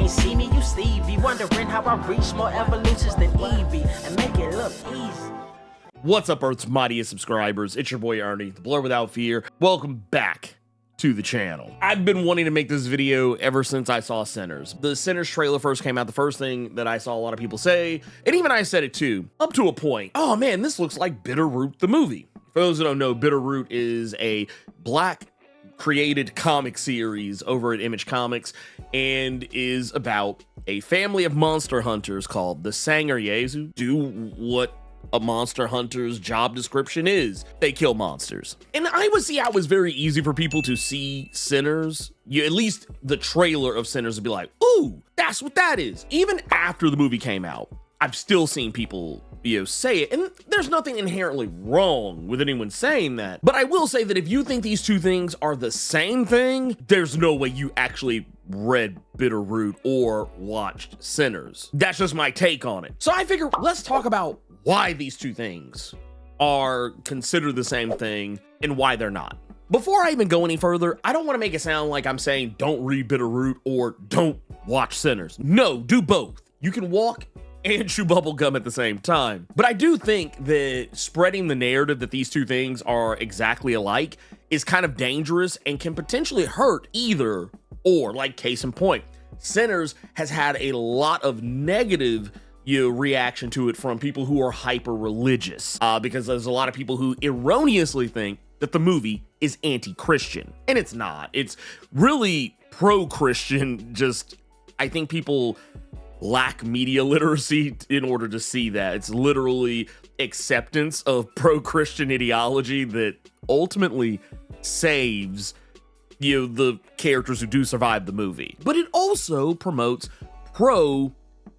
ain't see me, you Stevie. Wondering how I reach more evolutions than Evie and make it look easy. What's up, Earth's mightiest subscribers? It's your boy Ernie, the Blerd without fear. Welcome back to the channel. I've been wanting to make this video ever since I saw Sinners. The Sinners trailer first came out. The first thing that I saw a lot of people say, and even I said it too, up to a point, oh man, this looks like Bitterroot the movie. For those who don't know, Bitterroot is a Black created comic series over at Image Comics and is about a family of monster hunters called the Sangrees who do what a monster hunter's job description is. They kill monsters. And I would see how it was very easy for people to see Sinners. At least the trailer of Sinners would be like, ooh, that's what that is. Even after the movie came out, I've still seen people, say it, and there's nothing inherently wrong with anyone saying that. But I will say that if you think these two things are the same thing, there's no way you actually read Bitterroot or watched Sinners. That's just my take on it. So I figure let's talk about why these two things are considered the same thing and why they're not. Before I even go any further, I don't want to make it sound like I'm saying don't read Bitterroot or don't watch Sinners. No, do both. You can walk and chew bubblegum at the same time. But I do think that spreading the narrative that these two things are exactly alike is kind of dangerous and can potentially hurt either or. Like case in point, Sinners has had a lot of negative reaction to it from people who are hyper religious because there's a lot of people who erroneously think that the movie is anti-Christian, and it's not. It's really pro-Christian. Just I think people lack media literacy in order to see that. It's literally acceptance of pro-Christian ideology that ultimately saves the characters who do survive the movie. But it also promotes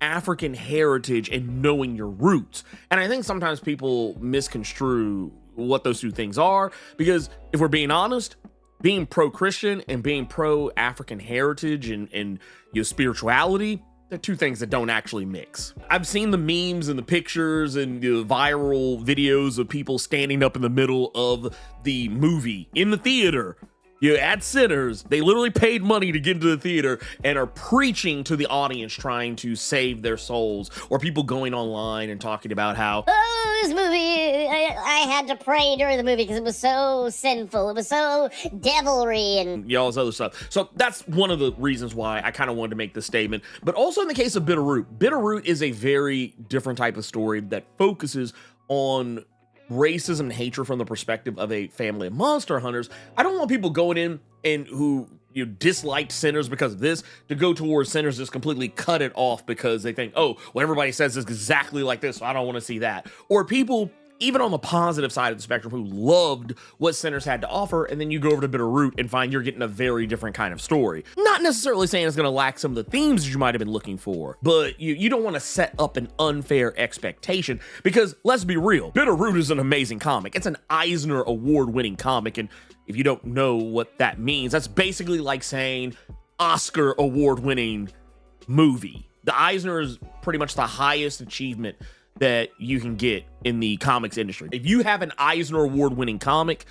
African heritage and knowing your roots. And I think sometimes people misconstrue what those two things are, because if we're being honest, being pro-Christian and being pro-African heritage and spirituality, they're two things that don't actually mix. I've seen the memes and the pictures and the viral videos of people standing up in the middle of the movie in the theater. At Sinners, they literally paid money to get into the theater and are preaching to the audience, trying to save their souls, or people going online and talking about how, oh, this movie, I had to pray during the movie because it was so sinful, it was so devilry, and all this other stuff. So that's one of the reasons why I kind of wanted to make this statement. But also in the case of Bitterroot is a very different type of story that focuses on racism and hatred from the perspective of a family of monster hunters. I don't want people going in and who disliked Sinners because of this to go towards Sinners, just completely cut it off because they think, oh, well, everybody says it's exactly like this, so I don't want to see that. Or people even on the positive side of the spectrum who loved what Sinners had to offer, and then you go over to Bitterroot and find you're getting a very different kind of story. Not necessarily saying it's going to lack some of the themes that you might have been looking for, but you don't want to set up an unfair expectation, because let's be real, Bitterroot is an amazing comic. It's an Eisner award-winning comic, and if you don't know what that means, that's basically like saying Oscar award-winning movie. The Eisner is pretty much the highest achievement that you can get in the comics industry. If you have an Eisner award-winning comic,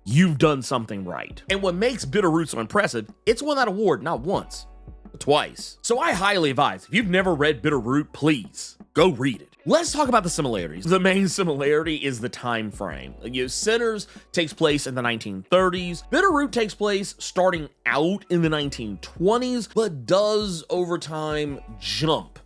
you've done something right. And what makes Bitterroot so impressive, it's won that award not once, but twice. So I highly advise, if you've never read Bitterroot, please go read it. Let's talk about the similarities. The main similarity is the time frame. Sinners takes place in the 1930s. Bitterroot takes place starting out in the 1920s, but does over time jump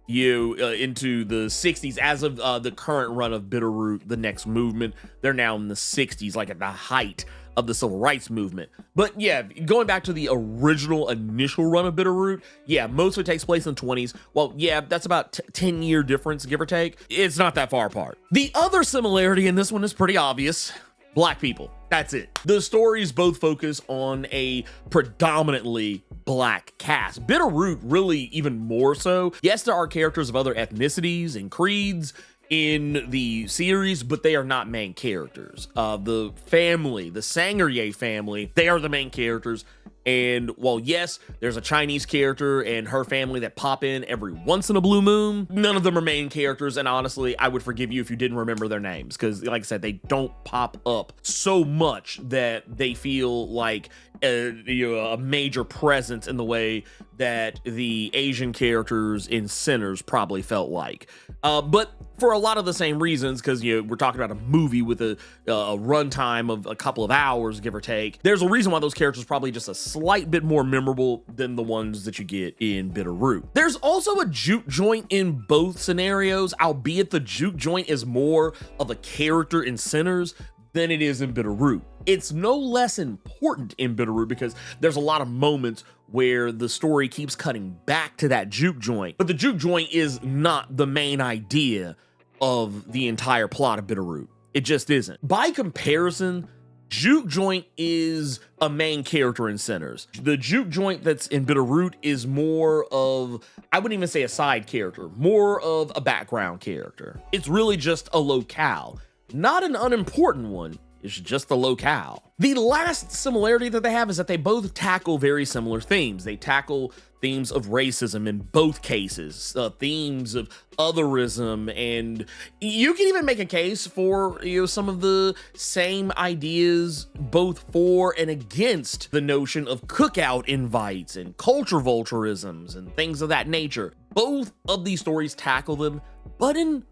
into the 60s. As of the current run of Bitterroot, the next movement, they're now in the 60s, like at the height of the civil rights movement. But yeah, going back to the original initial run of Bitterroot, yeah, most of it takes place in the 20s. Well, yeah, that's about 10-year difference, give or take. It's not that far apart. The other similarity in this one is pretty obvious. Black people. That's it. The stories both focus on a predominantly Black cast. Bitterroot really even more so. Yes, there are characters of other ethnicities and creeds in the series, but they are not main characters. The family, the Sangrees family, they are the main characters, And while yes, there's a Chinese character and her family that pop in every once in a blue moon, none of them are main characters, and honestly, I would forgive you if you didn't remember their names, because like I said, they don't pop up so much that they feel like a major presence in the way that the Asian characters in Sinners probably felt like. But for a lot of the same reasons, because we're talking about a movie with a runtime of a couple of hours, give or take. There's a reason why those characters are probably just a slight bit more memorable than the ones that you get in Bitterroot. There's also a juke joint in both scenarios, albeit the juke joint is more of a character in Sinners than it is in Bitterroot. It's no less important in Bitterroot because there's a lot of moments where the story keeps cutting back to that juke joint, but the juke joint is not the main idea of the entire plot of Bitterroot. It just isn't. By comparison, juke joint is a main character in Sinners. The juke joint that's in Bitterroot is more of, I wouldn't even say a side character, more of a background character. It's really just a locale. Not an unimportant one, it's just a locale. The last similarity that they have is that they both tackle very similar themes. They tackle themes of racism in both cases, themes of otherism, and you can even make a case for some of the same ideas both for and against the notion of cookout invites and culture vulturisms and things of that nature. Both of these stories tackle them, but in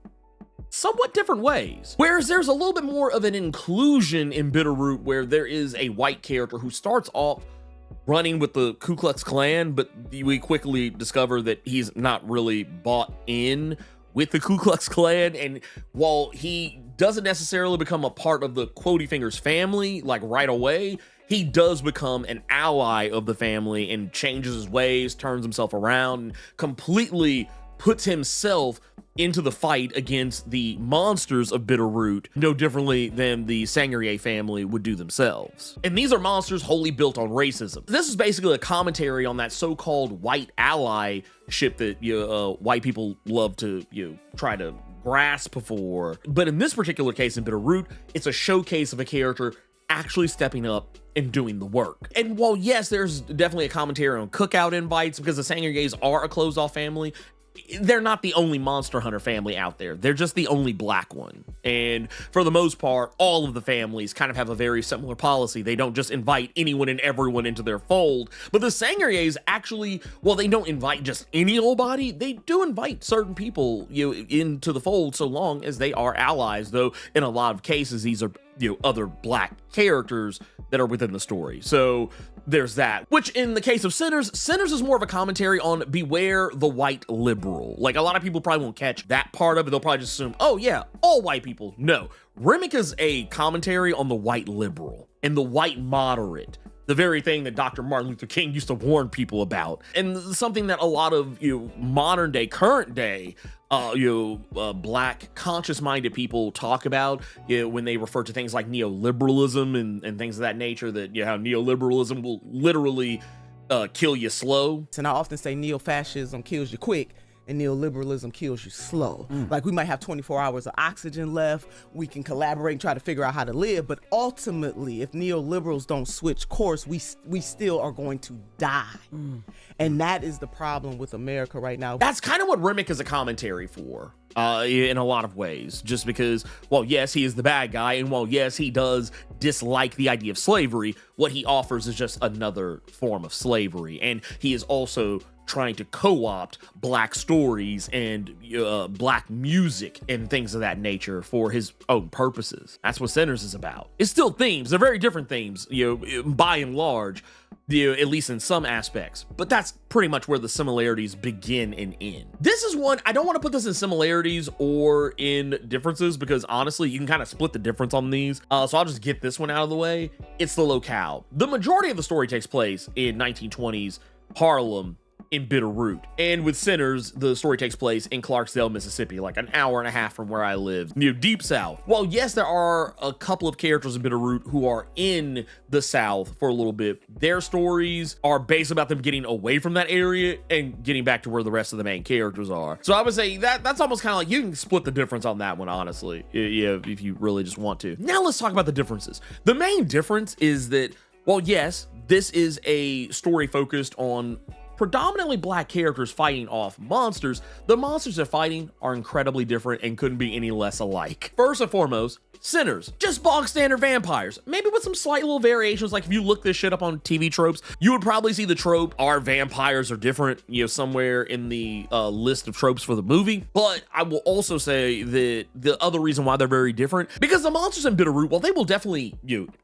somewhat different ways. Whereas there's a little bit more of an inclusion in Bitterroot, where there is a white character who starts off running with the Ku Klux Klan, but we quickly discover that he's not really bought in with the Ku Klux Klan. And while he doesn't necessarily become a part of the Quotey Fingers family like right away, he does become an ally of the family and changes his ways, turns himself around, and completely puts himself into the fight against the monsters of Bitterroot, no differently than the Sangerier family would do themselves. And these are monsters wholly built on racism. This is basically a commentary on that so-called white allyship that white people love to try to grasp for. But in this particular case in Bitterroot, it's a showcase of a character actually stepping up and doing the work. And while yes, there's definitely a commentary on cookout invites, because the Sangeriers are a closed-off family, they're not the only monster hunter family out there. They're just the only black one. And for the most part, all of the families kind of have a very similar policy. They don't just invite anyone and everyone into their fold. But the Sangeriers actually, well, they don't invite just any old body. They do invite certain people into the fold so long as they are allies, though in a lot of cases, these are other black characters that are within the story. So there's that, which in the case of Sinners is more of a commentary on beware the white liberal. Like, a lot of people probably won't catch that part of it. They'll probably just assume, oh yeah, all white people. No, Remick is a commentary on the white liberal and the white moderate, the very thing that Dr. Martin Luther King used to warn people about, and something that a lot of modern day, current day black conscious-minded people talk about when they refer to things like neoliberalism and things of that nature, that how neoliberalism will literally kill you slow. And I often say neo-fascism kills you quick and neoliberalism kills you slow. Like, we might have 24 hours of oxygen left, we can collaborate and try to figure out how to live, but ultimately, if neoliberals don't switch course, we still are going to die. And that is the problem with America right now. That's kind of what Remick is a commentary for, in a lot of ways, just because, while yes, he is the bad guy, and while yes, he does dislike the idea of slavery, what he offers is just another form of slavery, and he is also trying to co-opt black stories and black music and things of that nature for his own purposes. That's what Sinners is about. It's still themes. They're very different themes, by and large, at least in some aspects, but that's pretty much where the similarities begin and end. This is one, I don't want to put this in similarities or in differences, because honestly, you can kind of split the difference on these. So I'll just get this one out of the way. It's the locale. The majority of the story takes place in 1920s Harlem, in Bitterroot. And with Sinners, the story takes place in Clarksdale, Mississippi, like an hour and a half from where I live, deep south. While yes, there are a couple of characters in Bitterroot who are in the south for a little bit, their stories are based about them getting away from that area and getting back to where the rest of the main characters are. So I would say that's almost kind of like, you can split the difference on that one, honestly, if you really just want to. Now let's talk about the differences. The main difference is that While yes, this is a story focused on predominantly black characters fighting off monsters, the monsters they're fighting are incredibly different and couldn't be any less alike. First and foremost, sinners, just bog standard vampires, maybe with some slight little variations. Like if you look this shit up on TV tropes, you would probably see the trope, our vampires are different, somewhere in the list of tropes for the movie. But I will also say that the other reason why they're very different, because the monsters in Bitterroot, while they will definitely,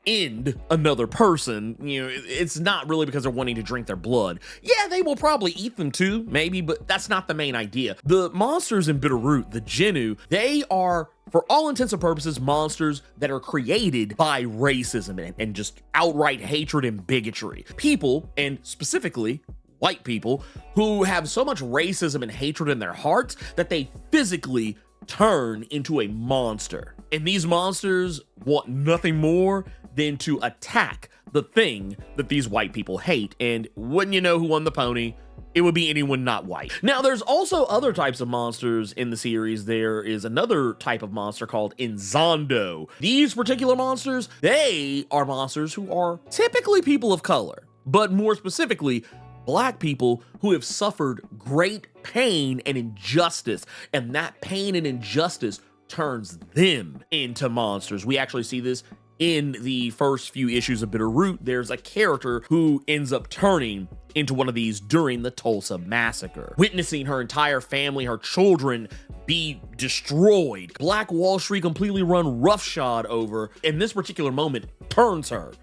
end another person, it's not really because they're wanting to drink their blood. Yeah, they will probably eat them too, maybe, but that's not the main idea. The monsters in Bitterroot, the Jinnu, they are, for all intents and purposes, monsters that are created by racism and just outright hatred and bigotry. People, and specifically white people, who have so much racism and hatred in their hearts that they physically turn into a monster. And these monsters want nothing more than to attack the thing that these white people hate. And wouldn't you know who won the pony? It would be anyone not white. Now, there's also other types of monsters in the series. There is another type of monster called Inzondo. These particular monsters, they are monsters who are typically people of color, but more specifically, black people who have suffered great pain and injustice, and that pain and injustice turns them into monsters. We actually see this in the first few issues of Bitterroot. There's a character who ends up turning into one of these during the Tulsa massacre, witnessing her entire family, her children, be destroyed. Black Wall Street completely run roughshod over, and this particular moment turns her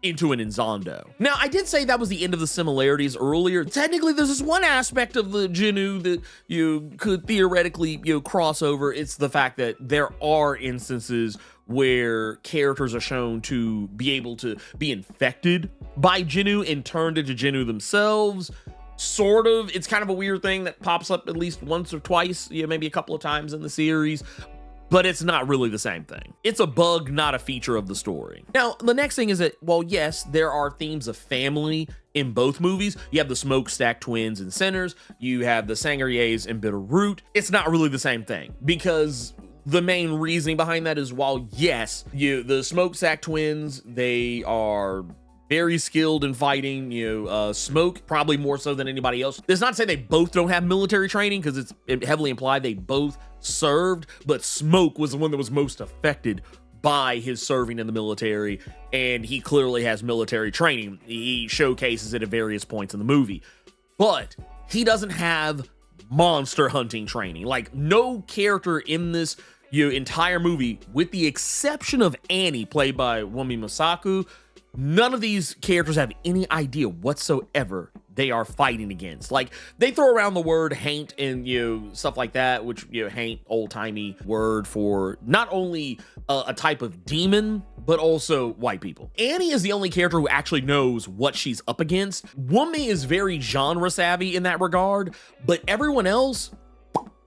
into an Inzondo. Now, I did say that was the end of the similarities earlier. Technically, there's this one aspect of the Jinnu that you could theoretically, cross over. It's the fact that there are instances where characters are shown to be able to be infected by Jinnu and turned into Jinnu themselves. Sort of. It's kind of a weird thing that pops up at least once or twice, maybe a couple of times in the series, but it's not really the same thing. It's a bug, not a feature of the story. Now, the next thing is that, well, yes, there are themes of family in both movies. You have the Smokestack twins in Sinners. You have the Sangeriers in Bitterroot. It's not really the same thing, because the main reasoning behind that is, while yes, the Smokestack twins, they are very skilled in fighting, Smoke probably more so than anybody else. It's not to say they both don't have military training, because it's heavily implied they both served, but Smoke was the one that was most affected by his serving in the military, and he clearly has military training. He showcases it at various points in the movie, but he doesn't have monster hunting training. Like, no character in this entire movie, with the exception of Annie, played by Wumi Masaku, none of these characters have any idea whatsoever they are fighting against. Like, they throw around the word haint and stuff like that, which haint, old-timey word for not only a type of demon, but also white people. Annie is the only character who actually knows what she's up against. Wumi is very genre savvy in that regard, but everyone else,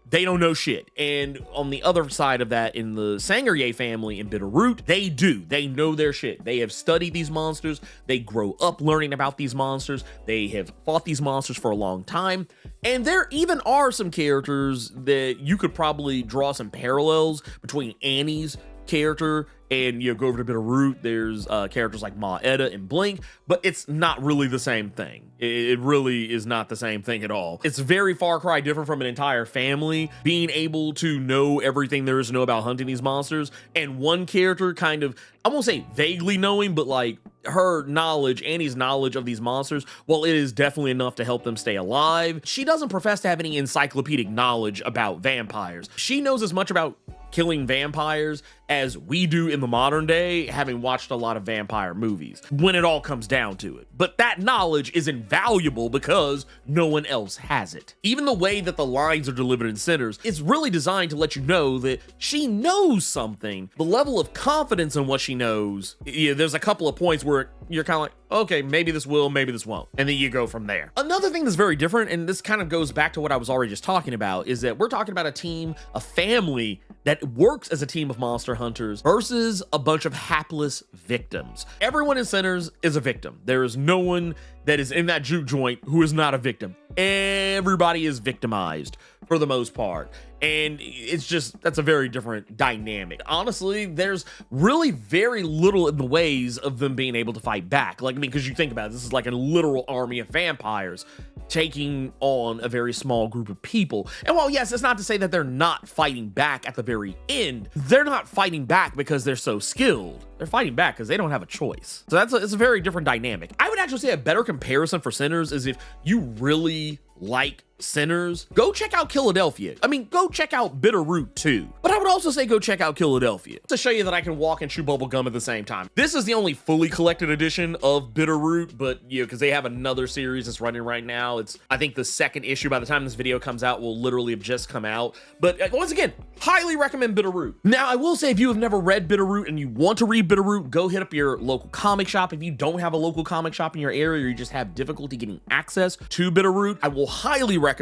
they don't know shit. And on the other side of that, in the Sangerier family in Bitterroot, they do. They know their shit. They have studied these monsters. They grow up learning about these monsters. They have fought these monsters for a long time. And there even are some characters that you could probably draw some parallels between Annie's character and go over to Bitterroot. There's characters like Ma Etta and Blink, but it's not really the same thing. It really is not the same thing at all. It's very far cry different from an entire family being able to know everything there is to know about hunting these monsters, and one character kind of, I won't say vaguely knowing, but like her knowledge, Annie's knowledge of these monsters, while it is definitely enough to help them stay alive, she doesn't profess to have any encyclopedic knowledge about vampires. She knows as much about killing vampires as we do in the modern day, having watched a lot of vampire movies, when it all comes down to it. But that knowledge is invaluable because no one else has it. Even the way that the lines are delivered in Sinners is really designed to let you know that she knows something. The level of confidence in what she knows, there's a couple of points where you're kind of like, okay, maybe this will, maybe this won't. And then you go from there. Another thing that's very different, and this kind of goes back to what I was already just talking about, is that we're talking about a team, a family that works as a team of monster hunters versus a bunch of hapless victims. Everyone in Sinners is a victim. There is no one that is in that juke joint who is not a victim. everybody is victimized for the most part. And it's just, that's a very different dynamic. Honestly, there's really very little in the ways of them being able to fight back. Like, I mean, because you think about it, this is like a literal army of vampires taking on a very small group of people. And while, yes, it's not to say that they're not fighting back at the very end, they're not fighting back because they're so skilled. They're fighting back because they don't have a choice. So it's a very different dynamic. I would actually say a better comparison for Sinners is if you really like Sinners, go check out Philadelphia. I mean, go check out Bitterroot too. But I would also say go check out Philadelphia to show you that I can walk and chew bubble gum at the same time. This is the only fully collected edition of Bitterroot, but you know, because they have another series that's running right now. It's, I think, the second issue. By the time this video comes out, will literally have just come out. But once again, highly recommend Bitterroot. Now, I will say, if you have never read Bitterroot and you want to read Bitterroot, go hit up your local comic shop. If you don't have a local comic shop in your area, or you just have difficulty getting access to Bitterroot, I will highly recommend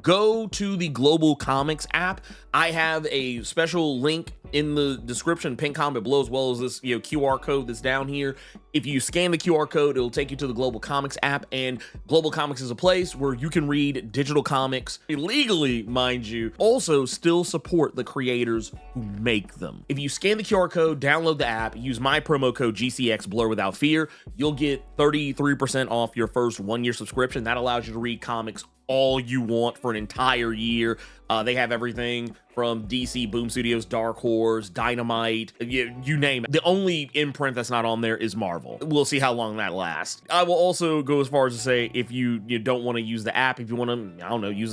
go to the Global Comics app. I have a special link in the description, pinned comment below, as well as this, you know, QR code that's down here. If you scan the QR code, it'll take you to the Global Comics app, and Global Comics is a place where you can read digital comics illegally, mind you, also still support the creators who make them. If you scan the QR code, download the app, use my promo code GCX Blur Without Fear, you'll get 33% off your first 1-year subscription. That allows you to read comics all you want for an entire year. They have everything from DC, Boom Studios, Dark Horse, Dynamite, you name it. The only imprint that's not on there is Marvel. We'll see how long that lasts. I will also go as far as to say, if you don't want to use the app, if you want to, I don't know, use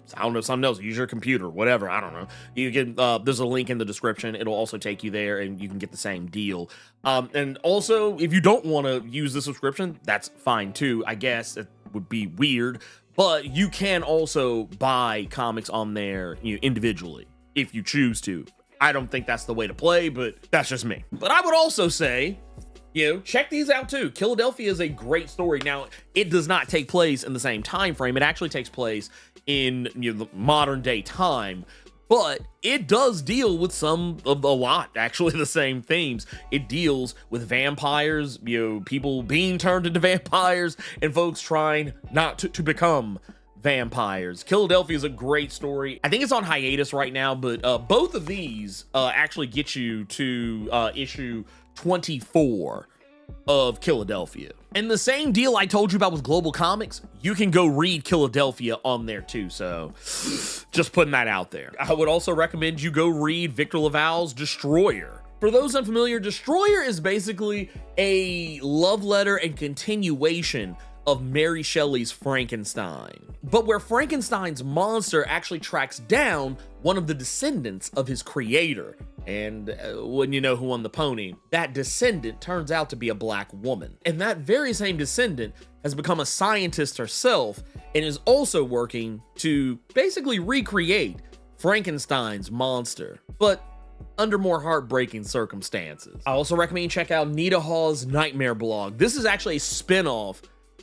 something else, use your computer, whatever, I don't know. You can, there's a link in the description. It'll also take you there and you can get the same deal. And also, if you don't want to use the subscription, that's fine too. I guess it would be weird, but you can also buy comics on there, you know, individually if you choose to. I don't think that's the way to play, but that's just me. But I would also say, you know, check these out too. Philadelphia is a great story. Now, it does not take place in the same time frame. It actually takes place in, you know, the modern day time, but it does deal with a lot, actually, the same themes. It deals with vampires, you know, people being turned into vampires, and folks trying not to become vampires. Philadelphia is a great story. I think it's on hiatus right now, but both of these actually get you to issue 24 of Philadelphia. And the same deal I told you about with Global Comics, you can go read Philadelphia on there too. So just putting that out there. I would also recommend you go read Victor LaValle's Destroyer. For those unfamiliar, Destroyer is basically a love letter and continuation of Mary Shelley's Frankenstein, but where Frankenstein's monster actually tracks down one of the descendants of his creator. And when you know who won the pony, that descendant turns out to be a black woman. And that very same descendant has become a scientist herself and is also working to basically recreate Frankenstein's monster, but under more heartbreaking circumstances. I also recommend you check out Nita Hall's Nightmare blog. This is actually a spin-off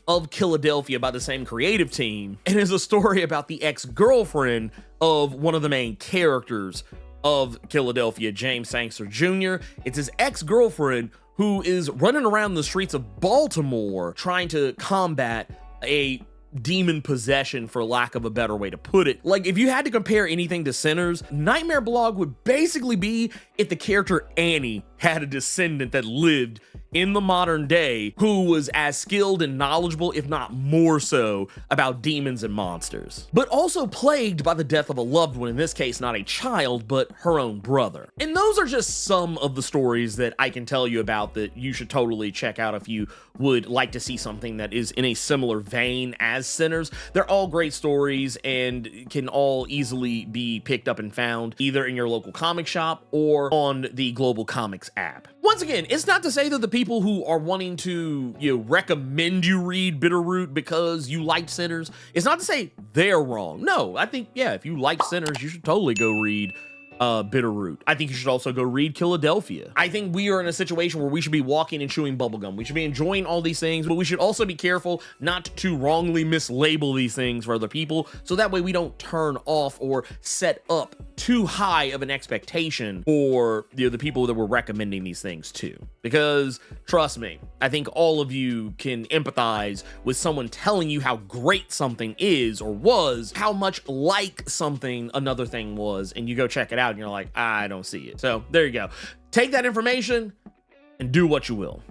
of Philadelphia by the same creative team, and is a story about the ex-girlfriend of one of the main characters of Philadelphia, James Sangster Jr. It's his ex-girlfriend who is running around the streets of Baltimore trying to combat a demon possession, for lack of a better way to put it. Like, if you had to compare anything to Sinners, Nightmare blog would basically be if the character Annie had a descendant that lived in the modern day who was as skilled and knowledgeable, if not more so, about demons and monsters, but also plagued by the death of a loved one, in this case not a child, but her own brother. And those are just some of the stories that I can tell you about that you should totally check out if you would like to see something that is in a similar vein as Sinners. They're all great stories and can all easily be picked up and found either in your local comic shop or on the Global Comics app. Once again, it's not to say that the people who are wanting to, you know, recommend you read Bitterroot because you liked Sinners, it's not to say they're wrong. No, I think, yeah, if you like Sinners, you should totally go read Bitterroot. I think you should also go read Philadelphia. I think we are in a situation where we should be walking and chewing bubblegum. We should be enjoying all these things, but we should also be careful not to wrongly mislabel these things for other people, so that way we don't turn off or set up too high of an expectation for the people that we're recommending these things to. Because trust me, I think all of you can empathize with someone telling you how great something is or was, how much like something another thing was, and you go check it out and you're like, I don't see it. So there you go. Take that information and do what you will.